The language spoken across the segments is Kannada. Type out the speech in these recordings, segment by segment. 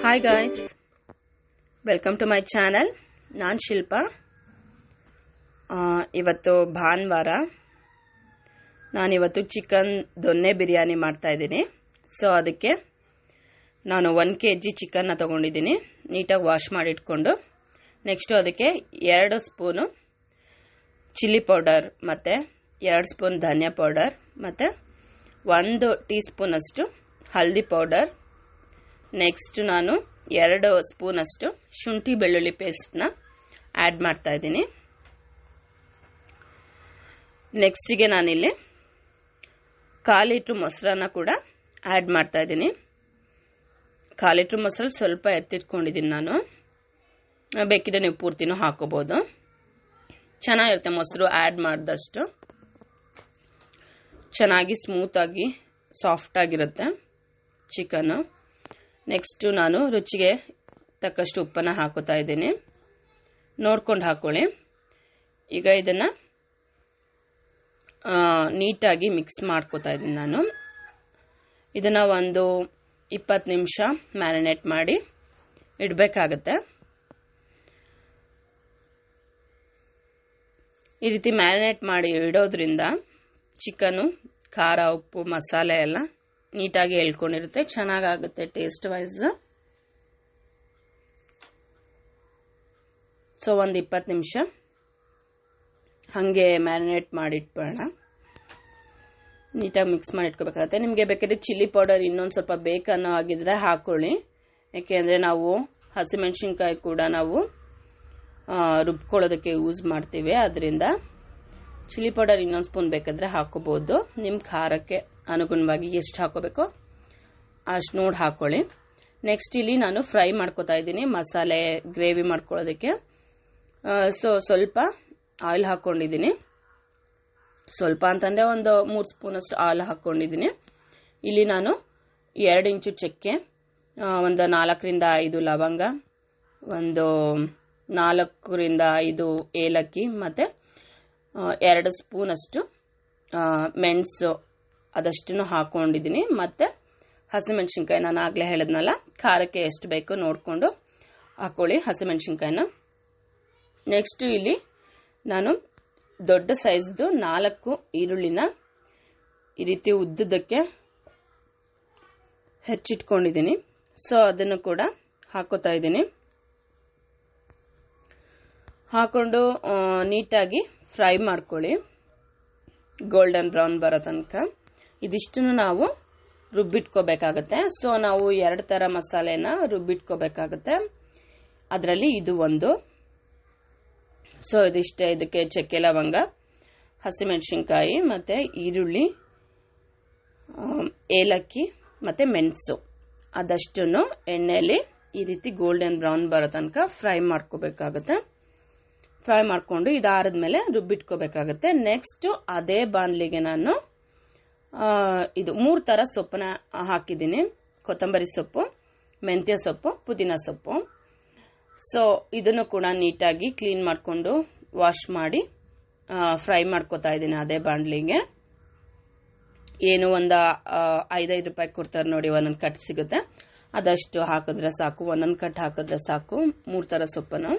Hi guys, welcome to my channel. ನಾನು ಶಿಲ್ಪಾ. ಇವತ್ತು ಭಾನುವಾರ. ನಾನಿವತ್ತು ಚಿಕನ್ ದೊನ್ನೆ ಬಿರಿಯಾನಿ ಮಾಡ್ತಾ ಇದ್ದೀನಿ. ಸೊ ಅದಕ್ಕೆ ನಾನು 1 kg ಚಿಕನ್ನ ತಗೊಂಡಿದ್ದೀನಿ. ನೀಟಾಗಿ ವಾಶ್ ಮಾಡಿ ಇಟ್ಕೊಂಡು ನೆಕ್ಸ್ಟ್ ಅದಕ್ಕೆ 2 ಸ್ಪೂನು ಚಿಲ್ಲಿ ಪೌಡರ್ ಮತ್ತು 2 ಸ್ಪೂನ್ ಧನಿಯಾ ಪೌಡರ್ ಮತ್ತು 1 ಟೀ ಸ್ಪೂನ್ ಅಷ್ಟು ಹಲ್ದಿ ಪೌಡರ್. ನೆಕ್ಸ್ಟ್ ನಾನು 2 ಸ್ಪೂನ್ ಅಷ್ಟು ಶುಂಠಿ ಬೆಳ್ಳುಳ್ಳಿ ಪೇಸ್ಟ್ನ ಆ್ಯಡ್ ಮಾಡ್ತಾ ಇದ್ದೀನಿ. ನೆಕ್ಸ್ಟಿಗೆ ನಾನಿಲ್ಲಿ 1/4 ಲೀಟ್ರ್ ಮೊಸರನ್ನ ಕೂಡ ಆ್ಯಡ್ ಮಾಡ್ತಾ ಇದ್ದೀನಿ. 1/4 ಲೀಟ್ರ್ ಮೊಸರಲ್ಲಿ ಸ್ವಲ್ಪ ಎತ್ತಿಟ್ಕೊಂಡಿದ್ದೀನಿ ನಾನು. ಬೇಕಿದ್ರೆ ನೀವು ಪೂರ್ತಿನೂ ಹಾಕೋಬೋದು. ಚೆನ್ನಾಗಿರುತ್ತೆ ಮೊಸರು ಆ್ಯಡ್ ಮಾಡಿದಷ್ಟು. ಚೆನ್ನಾಗಿ ಸ್ಮೂತಾಗಿ ಸಾಫ್ಟಾಗಿರುತ್ತೆ ಚಿಕನ್ನು. ನೆಕ್ಸ್ಟು ನಾನು ರುಚಿಗೆ ತಕ್ಕಷ್ಟು ಉಪ್ಪನ್ನು ಹಾಕೋತಾ ಇದ್ದೀನಿ. ನೋಡ್ಕೊಂಡು ಹಾಕೊಳ್ಳಿ. ಈಗ ಇದನ್ನು ನೀಟಾಗಿ ಮಿಕ್ಸ್ ಮಾಡ್ಕೋತಾ ಇದ್ದೀನಿ ನಾನು. ಇದನ್ನು ಒಂದು 20 ನಿಮಿಷ ಮ್ಯಾರಿನೇಟ್ ಮಾಡಿ ಇಡಬೇಕಾಗತ್ತೆ. ಈ ರೀತಿ ಮ್ಯಾರಿನೇಟ್ ಮಾಡಿ ಇಡೋದ್ರಿಂದ ಚಿಕನ್ನು ಖಾರ ಉಪ್ಪು ಮಸಾಲೆ ಎಲ್ಲ ನೀಟಾಗಿ ಎಳ್ಕೊಂಡಿರುತ್ತೆ, ಚೆನ್ನಾಗಾಗುತ್ತೆ ಟೇಸ್ಟ್ ವೈಸ್. ಸೊ ಒಂದು 20 ನಿಮಿಷ ಹಾಗೆ ಮ್ಯಾರಿನೇಟ್ ಮಾಡಿಟ್ಬೇಡ. ನೀಟಾಗಿ ಮಿಕ್ಸ್ ಮಾಡಿ ಇಟ್ಕೋಬೇಕಾಗತ್ತೆ. ನಿಮಗೆ ಬೇಕಾದ್ರೆ ಚಿಲ್ಲಿ ಪೌಡರ್ ಇನ್ನೊಂದು ಸ್ವಲ್ಪ ಬೇಕನ್ನೋ ಆಗಿದ್ರೆ ಹಾಕೊಳ್ಳಿ. ಯಾಕೆಂದರೆ ನಾವು ಹಸಿಮೆಣಸಿನ್ಕಾಯಿ ಕೂಡ ನಾವು ರುಬ್ಕೊಳ್ಳೋದಕ್ಕೆ ಯೂಸ್ ಮಾಡ್ತೀವಿ. ಅದರಿಂದ ಚಿಲ್ಲಿ ಪೌಡರ್ ಇನ್ನೊಂದು ಸ್ಪೂನ್ ಬೇಕಾದರೆ ಹಾಕೋಬೋದು. ನಿಮ್ಮ ಖಾರಕ್ಕೆ ಅನುಗುಣವಾಗಿ ಎಷ್ಟು ಹಾಕೋಬೇಕೋ ಅಷ್ಟು ನೋಡಿ ಹಾಕೊಳ್ಳಿ. ನೆಕ್ಸ್ಟ್ ಇಲ್ಲಿ ನಾನು ಫ್ರೈ ಮಾಡ್ಕೋತಾ ಇದ್ದೀನಿ ಮಸಾಲೆ ಗ್ರೇವಿ ಮಾಡ್ಕೊಳ್ಳೋದಕ್ಕೆ. ಸೊ ಸ್ವಲ್ಪ ಆಯಿಲ್ ಹಾಕ್ಕೊಂಡಿದ್ದೀನಿ. ಸ್ವಲ್ಪ ಅಂತಂದರೆ ಒಂದು 3 ಸ್ಪೂನಷ್ಟು ಆಯಿಲ್ ಹಾಕ್ಕೊಂಡಿದ್ದೀನಿ. ಇಲ್ಲಿ ನಾನು 2 ಇಂಚು ಚಕ್ಕೆ, ಒಂದು 4ರಿಂದ 5 ಲವಂಗ, ಒಂದು 4ರಿಂದ 5 ಏಲಕ್ಕಿ ಮತ್ತು 2 ಸ್ಪೂನಷ್ಟು ಮೆಣಸು ಅದಷ್ಟನ್ನು ಹಾಕ್ಕೊಂಡಿದ್ದೀನಿ. ಮತ್ತು ಹಸಿಮೆಣ್ಸಿನ್ಕಾಯಿ ನಾನು ಆಗಲೇ ಹೇಳಿದ್ನಲ್ಲ, ಖಾರಕ್ಕೆ ಎಷ್ಟು ಬೇಕೋ ನೋಡಿಕೊಂಡು ಹಾಕ್ಕೊಳ್ಳಿ ಹಸಿಮೆಣ್ಸಿನ್ಕಾಯಿನ. ನೆಕ್ಸ್ಟು ಇಲ್ಲಿ ನಾನು ದೊಡ್ಡ ಸೈಜ್ದು 4 ಈರುಳ್ಳಿನ ಈ ರೀತಿ ಉದ್ದುದಕ್ಕೆ ಹೆಚ್ಚಿಟ್ಕೊಂಡಿದ್ದೀನಿ. ಸೊ ಅದನ್ನು ಕೂಡ ಹಾಕೋತಾ ಇದ್ದೀನಿ. ಹಾಕ್ಕೊಂಡು ನೀಟಾಗಿ ಫ್ರೈ ಮಾಡ್ಕೊಳ್ಳಿ ಗೋಲ್ಡನ್ ಬ್ರೌನ್ ಬರೋ ತನಕ. ಇದಿಷ್ಟನ್ನು ನಾವು ರುಬ್ಬಿಟ್ಕೋಬೇಕಾಗತ್ತೆ. ಸೊ ನಾವು 2 ಥರ ಮಸಾಲೆನ ರುಬ್ಬಿಟ್ಕೋಬೇಕಾಗತ್ತೆ. ಅದರಲ್ಲಿ ಇದು ಒಂದು. ಸೊ ಇದಿಷ್ಟೇ. ಇದಕ್ಕೆ ಚಕ್ಕೆ ಲವಂಗ, ಹಸಿಮೆಣಸಿನ್ಕಾಯಿ ಮತ್ತು ಈರುಳ್ಳಿ, ಏಲಕ್ಕಿ ಮತ್ತು ಮೆಣಸು ಅದಷ್ಟನ್ನು ಎಣ್ಣೆಯಲ್ಲಿ ಈ ರೀತಿ ಗೋಲ್ಡನ್ ಬ್ರೌನ್ ಬರೋ ತನಕ ಫ್ರೈ ಮಾಡ್ಕೋಬೇಕಾಗತ್ತೆ. ಫ್ರೈ ಮಾಡಿಕೊಂಡು ಇದಾದ್ಮೇಲೆ ರುಬ್ಬಿಟ್ಕೋಬೇಕಾಗತ್ತೆ. ನೆಕ್ಸ್ಟು ಅದೇ ಬಾಣಲಿಗೆ ನಾನು ಇದು 3 ಥರ ಸೊಪ್ಪನ್ನ ಹಾಕಿದ್ದೀನಿ. ಕೊತ್ತಂಬರಿ ಸೊಪ್ಪು, ಮೆಂತ್ಯ ಸೊಪ್ಪು, ಪುದೀನ ಸೊಪ್ಪು. ಸೊ ಇದನ್ನು ಕೂಡ ನೀಟಾಗಿ ಕ್ಲೀನ್ ಮಾಡಿಕೊಂಡು ವಾಶ್ ಮಾಡಿ ಫ್ರೈ ಮಾಡ್ಕೋತಾ ಇದ್ದೀನಿ ಅದೇ ಬಾಣಲಿಗೆ. ಏನು ಒಂದು 5 ರೂಪಾಯಿ ಕೊಡ್ತಾರೆ ನೋಡಿ, ಒಂದೊಂದು ಕಟ್ ಸಿಗುತ್ತೆ. ಅದಷ್ಟು ಹಾಕಿದ್ರೆ ಸಾಕು, ಒಂದೊಂದು ಕಟ್ ಹಾಕಿದ್ರೆ ಸಾಕು 3 ಥರ ಸೊಪ್ಪನ್ನು.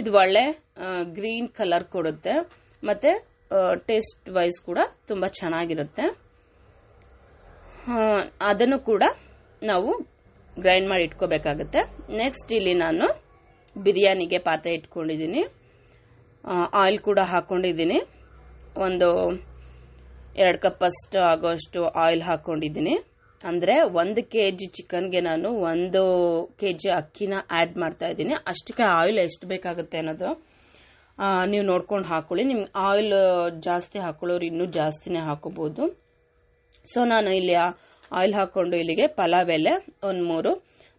ಇದು ಒಳ್ಳೆ ಗ್ರೀನ್ ಕಲರ್ ಕೊಡುತ್ತೆ ಮತ್ತು ಟೇಸ್ಟ್ ವೈಸ್ ಕೂಡ ತುಂಬ ಚೆನ್ನಾಗಿರುತ್ತೆ. ಅದನ್ನು ಕೂಡ ನಾವು ಗ್ರೈಂಡ್ ಮಾಡಿ ಇಟ್ಕೋಬೇಕಾಗುತ್ತೆ. ನೆಕ್ಸ್ಟ್ ಇಲ್ಲಿ ನಾನು ಬಿರಿಯಾನಿಗೆ ಪಾತ್ರೆ ಇಟ್ಕೊಂಡಿದ್ದೀನಿ. ಆಯಿಲ್ ಕೂಡ ಹಾಕ್ಕೊಂಡಿದ್ದೀನಿ. ಒಂದು 2 ಕಪ್ಪಷ್ಟು ಆಗೋಷ್ಟು ಆಯಿಲ್ ಹಾಕ್ಕೊಂಡಿದ್ದೀನಿ. ಅಂದರೆ 1 kg ಚಿಕನ್ಗೆ ನಾನು 1 kg ಅಕ್ಕಿನ ಆ್ಯಡ್ ಮಾಡ್ತಾ ಇದ್ದೀನಿ. ಅಷ್ಟಕ್ಕೆ ಆಯಿಲ್ ಎಷ್ಟು ಬೇಕಾಗುತ್ತೆ ಅನ್ನೋದು ನೀವು ನೋಡ್ಕೊಂಡು ಹಾಕೊಳ್ಳಿ. ನಿಮ್ಗೆ ಆಯಿಲ್ ಜಾಸ್ತಿ ಹಾಕೊಳ್ಳೋರು ಇನ್ನೂ ಜಾಸ್ತಿನೇ ಹಾಕೋಬೋದು. ಸೊ ನಾನು ಇಲ್ಲಿ ಆಯಿಲ್ ಹಾಕ್ಕೊಂಡು ಇಲ್ಲಿಗೆ ಪಲಾವ್ ಎಲೆ 1 3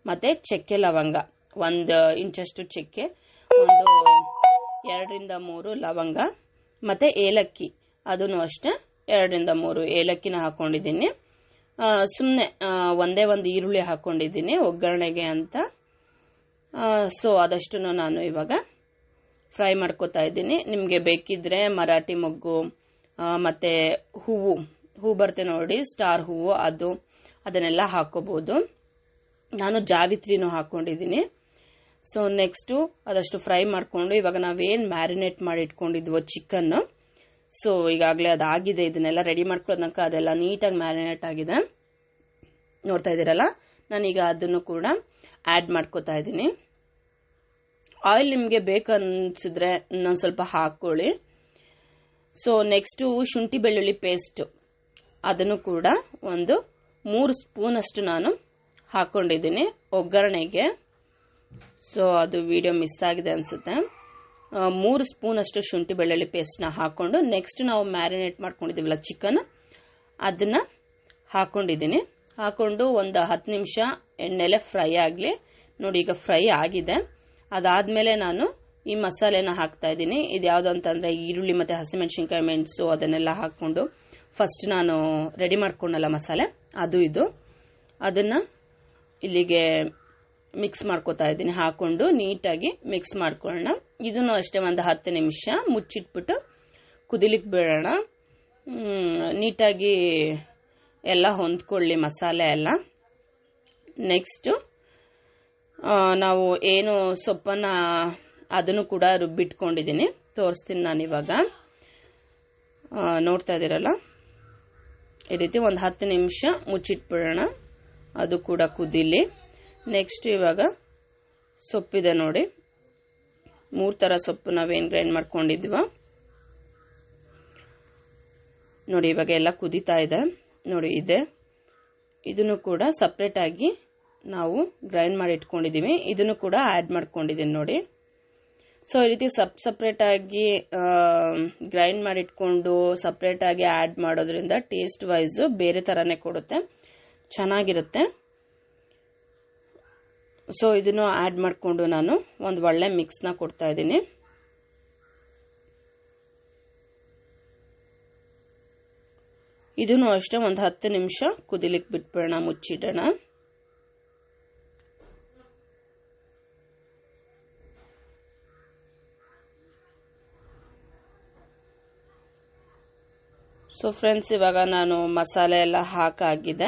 ಮತ್ತು ಚಕ್ಕೆ ಲವಂಗ 1 ಇಂಚಷ್ಟು ಚಕ್ಕೆ, ಒಂದು 2ರಿಂದ 3 ಲವಂಗ ಮತ್ತು ಏಲಕ್ಕಿ ಅದನ್ನು ಅಷ್ಟೇ 2ರಿಂದ 3 ಏಲಕ್ಕಿನ ಹಾಕ್ಕೊಂಡಿದ್ದೀನಿ. ಸುಮ್ಮನೆ ಒಂದೇ ಒಂದು ಈರುಳ್ಳಿ ಹಾಕ್ಕೊಂಡಿದ್ದೀನಿ ಒಗ್ಗರಣೆಗೆ ಅಂತ. ಸೊ ಅದಷ್ಟನ್ನು ನಾನು ಇವಾಗ ಫ್ರೈ ಮಾಡ್ಕೋತಾ ಇದ್ದೀನಿ. ನಿಮಗೆ ಬೇಕಿದ್ರೆ ಮರಾಠಿ ಮೊಗ್ಗು ಮತ್ತು ಹೂವು ಬರುತ್ತೆ ನೋಡಿ, ಸ್ಟಾರ್ ಹೂವು, ಅದನ್ನೆಲ್ಲ ಹಾಕೋಬೋದು. ನಾನು ಜಾವಿತ್ರಿನೂ ಹಾಕ್ಕೊಂಡಿದ್ದೀನಿ. ಸೊ ನೆಕ್ಸ್ಟು ಅದಷ್ಟು ಫ್ರೈ ಮಾಡಿಕೊಂಡು ಇವಾಗ ನಾವೇನು ಮ್ಯಾರಿನೇಟ್ ಮಾಡಿ ಇಟ್ಕೊಂಡಿದ್ವೋ ಚಿಕನ್ನು, ಸೊ ಈಗಾಗಲೇ ಅದಾಗಿದೆ. ಇದನ್ನೆಲ್ಲ ರೆಡಿ ಮಾಡ್ಕೊಳ್ಳೋದಕ್ಕ ಅದೆಲ್ಲ ನೀಟಾಗಿ ಮ್ಯಾರಿನೇಟ್ ಆಗಿದೆ, ನೋಡ್ತಾ ಇದ್ದೀರಲ್ಲ. ನಾನೀಗ ಅದನ್ನು ಕೂಡ ಆ್ಯಡ್ ಮಾಡ್ಕೋತಾ ಇದ್ದೀನಿ. ಆಯಿಲ್ ನಿಮಗೆ ಬೇಕನ್ಸಿದ್ರೆ ಇನ್ನೊಂದು ಸ್ವಲ್ಪ ಹಾಕ್ಕೊಳ್ಳಿ. ಸೊ ನೆಕ್ಸ್ಟು ಶುಂಠಿ ಬೆಳ್ಳುಳ್ಳಿ ಪೇಸ್ಟು ಅದನ್ನು ಕೂಡ ಒಂದು 3 ಸ್ಪೂನಷ್ಟು ನಾನು ಹಾಕ್ಕೊಂಡಿದ್ದೀನಿ ಒಗ್ಗರಣೆಗೆ. ಸೊ ಅದು ವಿಡಿಯೋ ಮಿಸ್ ಆಗಿದೆ ಅನಿಸುತ್ತೆ. 3 ಸ್ಪೂನಷ್ಟು ಶುಂಠಿ ಬೆಳ್ಳುಳ್ಳಿ ಪೇಸ್ಟ್ನ ಹಾಕ್ಕೊಂಡು ನೆಕ್ಸ್ಟ್ ನಾವು ಮ್ಯಾರಿನೇಟ್ ಮಾಡ್ಕೊಂಡಿದ್ದೀವಲ್ಲ ಚಿಕನ್, ಅದನ್ನು ಹಾಕ್ಕೊಂಡಿದ್ದೀನಿ. ಹಾಕ್ಕೊಂಡು ಒಂದು 10 ನಿಮಿಷ ಎಣ್ಣೆಲೆ ಫ್ರೈ ಆಗಲಿ. ನೋಡಿ ಈಗ ಫ್ರೈ ಆಗಿದೆ. ಅದಾದಮೇಲೆ ನಾನು ಈ ಮಸಾಲೆನ ಹಾಕ್ತಾ ಇದ್ದೀನಿ. ಇದು ಯಾವುದು ಅಂತಂದರೆ ಈರುಳ್ಳಿ ಮತ್ತು ಹಸಿಮೆಣಸಿನ್ಕಾಯಿ, ಮೆಣಸು ಅದನ್ನೆಲ್ಲ ಹಾಕ್ಕೊಂಡು ಫಸ್ಟ್ ನಾನು ರೆಡಿ ಮಾಡ್ಕೊಂಡಲ್ಲ ಮಸಾಲೆ, ಅದು ಇದು ಅದನ್ನು ಇಲ್ಲಿಗೆ ಮಿಕ್ಸ್ ಮಾಡ್ಕೋತಾ ಇದ್ದೀನಿ. ಹಾಕ್ಕೊಂಡು ನೀಟಾಗಿ ಮಿಕ್ಸ್ ಮಾಡ್ಕೊಳ್ಳೋಣ. ಇದನ್ನು ಅಷ್ಟೇ ಒಂದು 10 ನಿಮಿಷ ಮುಚ್ಚಿಟ್ಬಿಟ್ಟು ಕುದಿಲಿಕ್ಕೆ ಬಿಡೋಣ. ನೀಟಾಗಿ ಎಲ್ಲ ಹೊಂದ್ಕೊಳ್ಳಿ ಮಸಾಲೆ ಎಲ್ಲ. ನೆಕ್ಸ್ಟು ನಾವು ಏನು ಸೊಪ್ಪನ್ನು ಅದನ್ನು ಕೂಡ ರುಬ್ಬಿಟ್ಕೊಂಡಿದ್ದೀನಿ, ತೋರಿಸ್ತೀನಿ ನಾನಿವಾಗ. ನೋಡ್ತಾ ಇದ್ದೀರಲ್ಲ, ಈ ರೀತಿ ಒಂದು 10 ನಿಮಿಷ ಮುಚ್ಚಿಟ್ಬಿಡೋಣ, ಅದು ಕೂಡ ಕುದೀಲಿ. ನೆಕ್ಸ್ಟ್ ಇವಾಗ ಸೊಪ್ಪಿದೆ ನೋಡಿ, 3 ಥರ ಸೊಪ್ಪು ನಾವೇನು ಗ್ರೈಂಡ್ ಮಾಡ್ಕೊಂಡಿದ್ವ ನೋಡಿ. ಇವಾಗ ಎಲ್ಲ ಕುದೀತಾ ಇದೆ ನೋಡಿ. ಇದನ್ನು ಕೂಡ ಸಪ್ರೇಟಾಗಿ ನಾವು ಗ್ರೈಂಡ್ ಮಾಡಿ ಇಟ್ಕೊಂಡಿದ್ದೀವಿ. ಇದನ್ನು ಕೂಡ ಆ್ಯಡ್ ಮಾಡ್ಕೊಂಡಿದ್ದೀನಿ ನೋಡಿ. ಸೊ ಈ ರೀತಿ ಸಪ್ರೇಟಾಗಿ ಗ್ರೈಂಡ್ ಮಾಡಿ ಇಟ್ಕೊಂಡು ಸಪ್ರೇಟಾಗಿ ಆ್ಯಡ್ ಮಾಡೋದ್ರಿಂದ ಟೇಸ್ಟ್ ವೈಸು ಬೇರೆ ಥರನೇ ಕೊಡುತ್ತೆ, ಚೆನ್ನಾಗಿರುತ್ತೆ. ಸೊ ಇದನ್ನು ಆ್ಯಡ್ ಮಾಡಿಕೊಂಡು ನಾನು ಒಂದು ಒಳ್ಳೆ ಮಿಕ್ಸ್ನ ಕೊಡ್ತಾ ಇದ್ದೀನಿ. ಇದನ್ನು ಅಷ್ಟೇ ಒಂದು 10 ನಿಮಿಷ ಕುದಿಲಿಕ್ಕೆ ಬಿಟ್ಬಿಡೋಣ, ಮುಚ್ಚಿಡೋಣ. ಸೊ ಫ್ರೆಂಡ್ಸ್, ಇವಾಗ ನಾನು ಮಸಾಲೆ ಎಲ್ಲ ಹಾಕಾಗಿದೆ.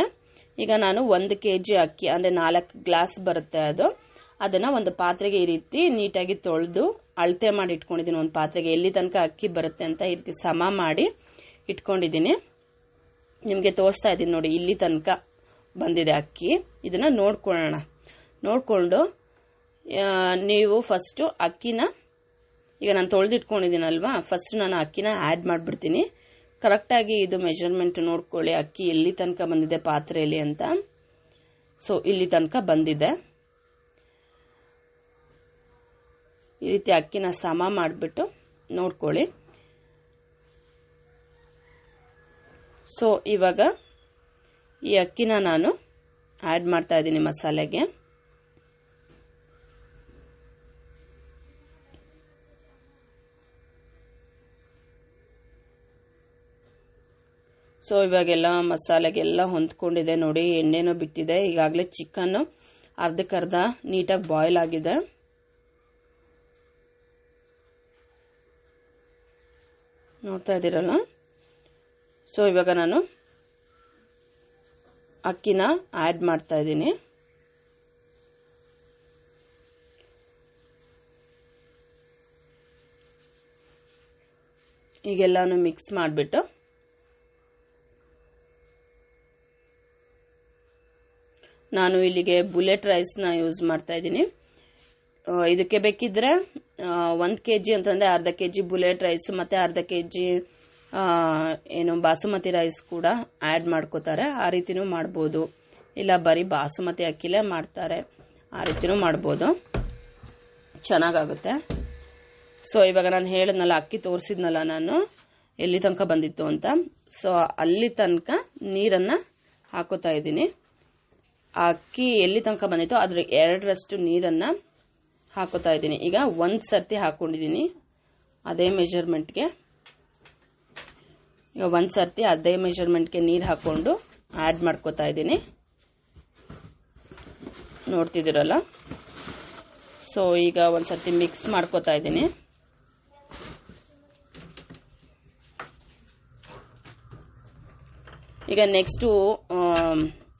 ಈಗ ನಾನು 1 kg ಅಕ್ಕಿ, ಅಂದರೆ 4 ಗ್ಲಾಸ್ ಬರುತ್ತೆ ಅದನ್ನು ಒಂದು ಪಾತ್ರೆಗೆ ಈ ರೀತಿ ನೀಟಾಗಿ ತೊಳೆದು ಅಳತೆ ಮಾಡಿ ಇಟ್ಕೊಂಡಿದ್ದೀನಿ. ಒಂದು ಪಾತ್ರೆಗೆ ಎಲ್ಲಿ ತನಕ ಅಕ್ಕಿ ಬರುತ್ತೆ ಅಂತ ಈ ರೀತಿ ಸಮ ಮಾಡಿ ಇಟ್ಕೊಂಡಿದ್ದೀನಿ. ನಿಮಗೆ ತೋರಿಸ್ತಾ ಇದ್ದೀನಿ ನೋಡಿ, ಇಲ್ಲಿ ತನಕ ಬಂದಿದೆ ಅಕ್ಕಿ. ಇದನ್ನು ನೋಡ್ಕೊಳ್ಳೋಣ. ನೋಡಿಕೊಂಡು ನೀವು ಫಸ್ಟು ಅಕ್ಕಿನ, ಈಗ ನಾನು ತೊಳೆದಿಟ್ಕೊಂಡಿದ್ದೀನಲ್ವಾ, ಫಸ್ಟ್ ನಾನು ಅಕ್ಕಿನ ಆ್ಯಡ್ ಮಾಡಿಬಿಡ್ತೀನಿ. ಕರೆಕ್ಟಾಗಿ ಇದು ಮೆಜರ್ಮೆಂಟ್ ನೋಡ್ಕೊಳ್ಳಿ, ಅಕ್ಕಿ ಎಲ್ಲಿ ತನಕ ಬಂದಿದೆ ಪಾತ್ರೆಯಲ್ಲಿ ಅಂತ. ಸೊ ಇಲ್ಲಿ ತನಕ ಬಂದಿದೆ. ಈ ರೀತಿ ಅಕ್ಕಿನ ಸಮ ಮಾಡಿಬಿಟ್ಟು ನೋಡ್ಕೊಳ್ಳಿ. ಸೊ ಇವಾಗ ಈ ಅಕ್ಕಿನ ನಾನು ಆ್ಯಡ್ ಮಾಡ್ತಾ ಇದ್ದೀನಿ ಮಸಾಲೆಗೆ. ಸೊ ಇವಾಗೆಲ್ಲ ಮಸಾಲೆಗೆಲ್ಲ ಹೊಂದ್ಕೊಂಡಿದೆ ನೋಡಿ, ಎಣ್ಣೆನೂ ಬಿಟ್ಟಿದೆ. ಈಗಾಗಲೇ ಚಿಕನ್ನು ಅರ್ಧಕ್ಕರ್ಧ ನೀಟಾಗಿ ಬಾಯ್ಲ್ ಆಗಿದೆ. ನೋಡ್ತಾ ಇದ್ದೀರಲ್ಲ. ಸೊ ಇವಾಗ ನಾನು ಅಕ್ಕಿನ ಆ್ಯಡ್ ಮಾಡ್ತಾ ಇದ್ದೀನಿ. ಈಗೆಲ್ಲಾನು ಮಿಕ್ಸ್ ಮಾಡಿಬಿಟ್ಟು ನಾನು ಇಲ್ಲಿಗೆ ಬುಲೆಟ್ ರೈಸ್ನ ಯೂಸ್ ಮಾಡ್ತಾ ಇದ್ದೀನಿ. ಇದಕ್ಕೆ ಬೇಕಿದ್ರೆ 1 kg ಅಂತಂದರೆ ಅರ್ಧ kg ಬುಲೆಟ್ ರೈಸ್ ಮತ್ತು ಅರ್ಧ kg ಏನು ಬಾಸುಮತಿ ರೈಸ್ ಕೂಡ ಆ್ಯಡ್ ಮಾಡ್ಕೋತಾರೆ. ಆ ರೀತಿನೂ ಮಾಡ್ಬೋದು, ಇಲ್ಲ ಬರೀ ಬಾಸುಮತಿ ಅಕ್ಕಿಲೇ ಮಾಡ್ತಾರೆ, ಆ ರೀತಿನೂ ಮಾಡ್ಬೋದು, ಚೆನ್ನಾಗಾಗುತ್ತೆ. ಸೊ ಇವಾಗ ನಾನು ಹೇಳಿದ್ನಲ್ಲ, ಅಕ್ಕಿ ತೋರಿಸಿದ್ನಲ್ಲ ನಾನು ಎಲ್ಲಿ ತನಕ ಬಂದಿತ್ತು ಅಂತ. ಸೊ ಅಲ್ಲಿ ತನಕ ನೀರನ್ನು ಹಾಕೋತಾ ಇದ್ದೀನಿ. ಆ ಅಕ್ಕಿ ಎಲ್ಲಿ ತನಕ ಬಂದಿತ್ತು ಅದ್ರ 2ರಷ್ಟು ನೀರನ್ನು ಹಾಕೋತಾ ಇದ್ದೀನಿ. ಈಗ 1 ಸರ್ತಿ ಹಾಕೊಂಡಿದ್ದೀನಿ ಅದೇ ಮೆಜರ್ಮೆಂಟ್ಗೆ. ಈಗ 1 ಸರ್ತಿ ಅದೇ ಮೆಜರ್ಮೆಂಟ್ಗೆ ನೀರು ಹಾಕೊಂಡು ಆ್ಯಡ್ ಮಾಡ್ಕೋತಾ ಇದ್ದೀನಿ. ನೋಡ್ತಿದ್ದೀರಲ್ಲ. ಸೊ ಈಗ 1 ಸರ್ತಿ ಮಿಕ್ಸ್ ಮಾಡ್ಕೋತಾ ಇದ್ದೀನಿ. ಈಗ ನೆಕ್ಸ್ಟು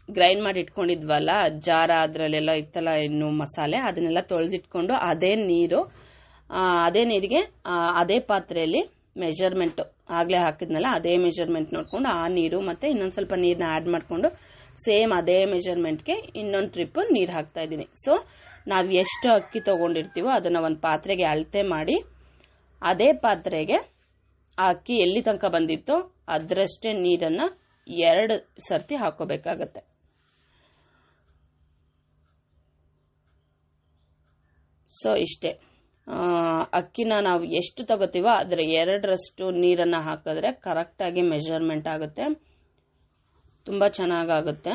ಗ್ರೈಂಡ್ ಮಾಡಿ ಇಟ್ಕೊಂಡಿದ್ವಲ್ಲ ಜಾರ, ಅದರಲ್ಲೆಲ್ಲ ಇತ್ತಲ್ಲ ಇನ್ನು ಮಸಾಲೆ, ಅದನ್ನೆಲ್ಲ ತೊಳೆದಿಟ್ಕೊಂಡು ಅದೇ ನೀರಿಗೆ ಅದೇ ಪಾತ್ರೆಯಲ್ಲಿ ಮೆಜರ್ಮೆಂಟ್ ಆಗಲೇ ಹಾಕಿದ್ನಲ್ಲ ಅದೇ ಮೆಜರ್ಮೆಂಟ್ ನೋಡಿಕೊಂಡು ಆ ನೀರು ಮತ್ತು ಇನ್ನೊಂದು ಸ್ವಲ್ಪ ನೀರನ್ನ ಆ್ಯಡ್ ಮಾಡಿಕೊಂಡು ಸೇಮ್ ಅದೇ ಮೆಜರ್ಮೆಂಟ್ಗೆ ಇನ್ನೊಂದು ಟ್ರಿಪ್ ನೀರು ಹಾಕ್ತಾ ಇದ್ದೀನಿ. ಸೊ ನಾವು ಎಷ್ಟು ಅಕ್ಕಿ ತೊಗೊಂಡಿರ್ತೀವೋ ಅದನ್ನು ಒಂದು ಪಾತ್ರೆಗೆ ಅಳತೆ ಮಾಡಿ ಅದೇ ಪಾತ್ರೆಗೆ ಆ ಅಕ್ಕಿ ಎಲ್ಲಿ ತನಕ ಬಂದಿತ್ತೋ ಅದರಷ್ಟೇ ನೀರನ್ನು 2 ಸರ್ತಿ ಹಾಕೋಬೇಕಾಗತ್ತೆ. ಸೊ ಇಷ್ಟೇ, ಅಕ್ಕಿನ ನಾವು ಎಷ್ಟು ತಗೋತೀವೋ ಅದರ 2ರಷ್ಟು ನೀರನ್ನು ಹಾಕಿದ್ರೆ ಕರೆಕ್ಟಾಗಿ ಮೆಜರ್ಮೆಂಟ್ ಆಗುತ್ತೆ, ತುಂಬ ಚೆನ್ನಾಗಾಗುತ್ತೆ.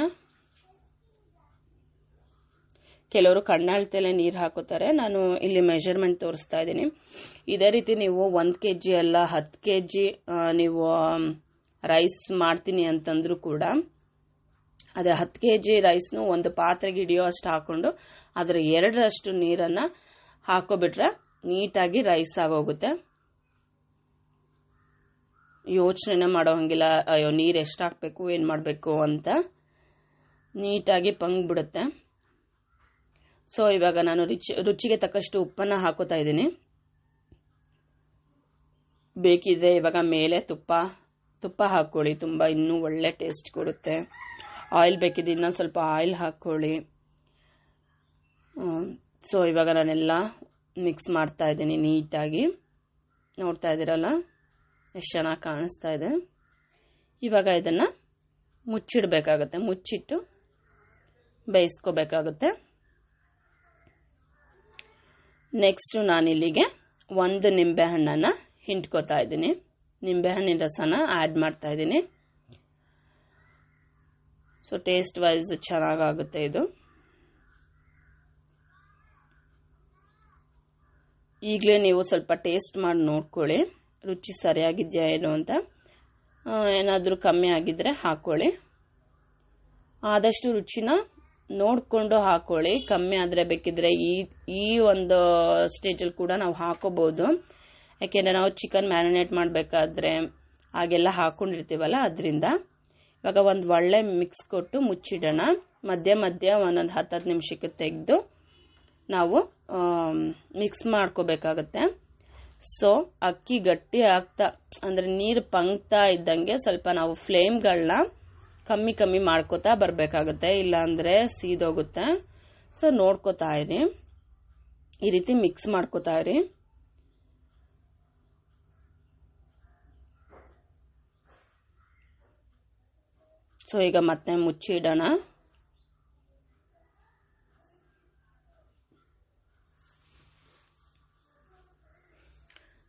ಕೆಲವರು ಕಣ್ಣಾಳ್ತಲೇ ನೀರು ಹಾಕೋತಾರೆ, ನಾನು ಇಲ್ಲಿ ಮೆಜರ್ಮೆಂಟ್ ತೋರಿಸ್ತಾ ಇದ್ದೀನಿ. ಇದೇ ರೀತಿ ನೀವು 1 kg ಅಲ್ಲ 10 kg ನೀವು ರೈಸ್ ಮಾಡ್ತೀನಿ ಅಂತಂದ್ರೂ ಕೂಡ ಅದೇ 10 kg ರೈಸ್ನು ಒಂದು ಪಾತ್ರೆಗೆ ಹಿಡಿಯೋ ಅಷ್ಟು ಹಾಕೊಂಡು ಅದರ 2ರಷ್ಟು ನೀರನ್ನು ಹಾಕೋಬಿಟ್ರೆ ನೀಟಾಗಿ ರೈಸ್ ಆಗೋಗುತ್ತೆ. ಯೋಚನೆ ಮಾಡೋ ಹಂಗಿಲ್ಲ, ಅಯ್ಯೋ ನೀರು ಎಷ್ಟು ಹಾಕಬೇಕು ಏನು ಮಾಡಬೇಕು ಅಂತ, ನೀಟಾಗಿ ಬಿಡುತ್ತೆ. ಸೊ ಇವಾಗ ನಾನು ರುಚಿಗೆ ತಕ್ಕಷ್ಟು ಉಪ್ಪನ್ನು ಹಾಕೋತಾ ಇದ್ದೀನಿ. ಬೇಕಿದ್ರೆ ಇವಾಗ ಮೇಲೆ ತುಪ್ಪ ಹಾಕ್ಕೊಳ್ಳಿ, ತುಂಬ ಇನ್ನೂ ಒಳ್ಳೆ ಟೇಸ್ಟ್ ಕೊಡುತ್ತೆ. ಆಯಿಲ್ ಬೇಕಿದ್ರೆ ಇನ್ನೊಂದು ಸ್ವಲ್ಪ ಆಯಿಲ್ ಹಾಕ್ಕೊಳ್ಳಿ. ಸೊ ಇವಾಗ ನಾನೆಲ್ಲ ಮಿಕ್ಸ್ ಮಾಡ್ತಾ ಇದ್ದೀನಿ ನೀಟಾಗಿ, ನೋಡ್ತಾ ಇದ್ದೀರಲ್ಲ ಎಷ್ಟು ಚೆನ್ನಾಗಿ ಕಾಣಿಸ್ತಾ ಇದೆ. ಇವಾಗ ಇದನ್ನು ಮುಚ್ಚಿಡಬೇಕಾಗತ್ತೆ, ಮುಚ್ಚಿಟ್ಟು ಬೇಯಿಸ್ಕೋಬೇಕಾಗುತ್ತೆ. ನೆಕ್ಸ್ಟು ನಾನಿಲ್ಲಿಗೆ 1 ನಿಂಬೆಹಣ್ಣನ್ನು ಹಿಂಡ್ಕೋತಾ ಇದ್ದೀನಿ, ನಿಂಬೆಹಣ್ಣಿನ ರಸನ ಆ್ಯಡ್ ಮಾಡ್ತಾ ಇದ್ದೀನಿ. ಸೊ ಟೇಸ್ಟ್ ವೈಸ್ ಚೆನ್ನಾಗಾಗುತ್ತೆ ಇದು. ಈಗಲೇ ನೀವು ಸ್ವಲ್ಪ ಟೇಸ್ಟ್ ಮಾಡಿ ನೋಡ್ಕೊಳ್ಳಿ, ರುಚಿ ಸರಿಯಾಗಿದೆಯಾ ಏನು ಅಂತ. ಏನಾದರೂ ಕಮ್ಮಿ ಆಗಿದ್ದರೆ ಹಾಕ್ಕೊಳ್ಳಿ, ಆದಷ್ಟು ರುಚಿನ ನೋಡಿಕೊಂಡು ಹಾಕ್ಕೊಳ್ಳಿ. ಕಮ್ಮಿ ಆದರೆ ಬೇಕಿದ್ರೆ ಈ ಒಂದು ಸ್ಟೇಜಲ್ಲಿ ಕೂಡ ನಾವು ಹಾಕೋಬೋದು, ಯಾಕೆಂದರೆ ನಾವು ಚಿಕನ್ ಮ್ಯಾರಿನೇಟ್ ಮಾಡಬೇಕಾದ್ರೆ ಹಾಗೆಲ್ಲ ಹಾಕ್ಕೊಂಡಿರ್ತೀವಲ್ಲ ಅದರಿಂದ. ಇವಾಗ ಒಂದು ಒಳ್ಳೆ ಮಿಕ್ಸ್ ಕೊಟ್ಟು ಮುಚ್ಚಿಡೋಣ. ಮಧ್ಯ ಮಧ್ಯ ಒಂದೊಂದು 10 ನಿಮಿಷಕ್ಕೆ ತೆಗೆದು ನಾವು ಮಿಕ್ಸ್ ಮಾಡ್ಕೋಬೇಕಾಗತ್ತೆ. ಸೊ ಅಕ್ಕಿ ಗಟ್ಟಿ ಆಗ್ತಾ ಅಂದರೆ ನೀರು ಪಂಕ್ತಾ ಇದ್ದಂಗೆ ಸ್ವಲ್ಪ ನಾವು ಫ್ಲೇಮ್ಗಳನ್ನ ಕಮ್ಮಿ ಮಾಡ್ಕೋತಾ ಬರಬೇಕಾಗುತ್ತೆ, ಇಲ್ಲಾಂದರೆ ಸೀದೋಗುತ್ತೆ. ಸೊ ನೋಡ್ಕೋತಾ ಇರಿ, ಈ ರೀತಿ ಮಿಕ್ಸ್ ಮಾಡ್ಕೋತಾ ಇರಿ. ಸೊ ಈಗ ಮತ್ತೆ ಮುಚ್ಚಿಡೋಣ.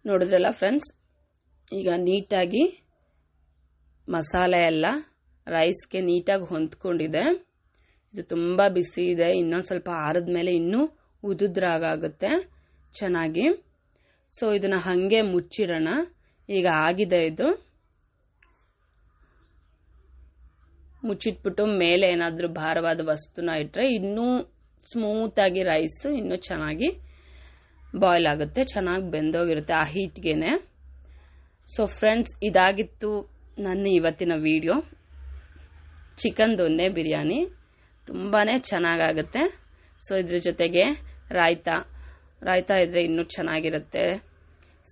ನೋಡಿದ್ರಲ್ಲ ಫ್ರೆಂಡ್ಸ್, ಈಗ ನೀಟಾಗಿ ಮಸಾಲೆ ಎಲ್ಲ ರೈಸ್ಗೆ ನೀಟಾಗಿ ಹೊಂದ್ಕೊಂಡಿದೆ. ಇದು ತುಂಬ ಬಿಸಿ ಇದೆ, ಇನ್ನೊಂದು ಸ್ವಲ್ಪ ಆರಿದ ಮೇಲೆ ಇನ್ನೂ ಉದುದ್ರಾಗುತ್ತೆ ಚೆನ್ನಾಗಿ. ಸೊ ಇದನ್ನು ಹಾಗೆ ಮುಚ್ಚಿಡೋಣ. ಈಗ ಆಗಿದೆ ಇದು, ಮುಚ್ಚಿಟ್ಬಿಟ್ಟು ಮೇಲೆ ಏನಾದರೂ ಭಾರವಾದ ವಸ್ತುನ ಇಟ್ಟರೆ ಇನ್ನೂ ಸ್ಮೂತಾಗಿ ರೈಸು ಇನ್ನೂ ಚೆನ್ನಾಗಿ ಬಾಯ್ಲ್ ಆಗುತ್ತೆ, ಚೆನ್ನಾಗಿ ಬೆಂದೋಗಿರುತ್ತೆ ಆ ಹೀಟ್ಗೆನೆ. ಸೊ ಫ್ರೆಂಡ್ಸ್, ಇದಾಗಿತ್ತು ನನ್ನ ಇವತ್ತಿನ ವಿಡಿಯೋ. ಚಿಕನ್ ದೊನ್ನೆ ಬಿರಿಯಾನಿ ತುಂಬಾ ಚೆನ್ನಾಗಾಗುತ್ತೆ. ಸೊ ಇದ್ರ ಜೊತೆಗೆ ರಾಯ್ತಾ ಇದ್ದರೆ ಇನ್ನೂ ಚೆನ್ನಾಗಿರುತ್ತೆ.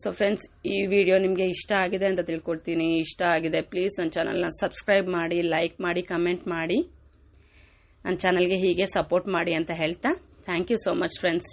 ಸೊ ಫ್ರೆಂಡ್ಸ್, ಈ ವಿಡಿಯೋ ನಿಮಗೆ ಇಷ್ಟ ಆಗಿದೆ ಅಂತ ತಿಳ್ಕೊಳ್ತೀನಿ. ಇಷ್ಟ ಆಗಿದೆ ಪ್ಲೀಸ್ ನನ್ನ ಚಾನಲ್ನ ಸಬ್ಸ್ಕ್ರೈಬ್ ಮಾಡಿ, ಲೈಕ್ ಮಾಡಿ, ಕಮೆಂಟ್ ಮಾಡಿ, ನನ್ನ ಚಾನಲ್ಗೆ ಹೀಗೆ ಸಪೋರ್ಟ್ ಮಾಡಿ ಅಂತ ಹೇಳ್ತಾ thank you so much friends.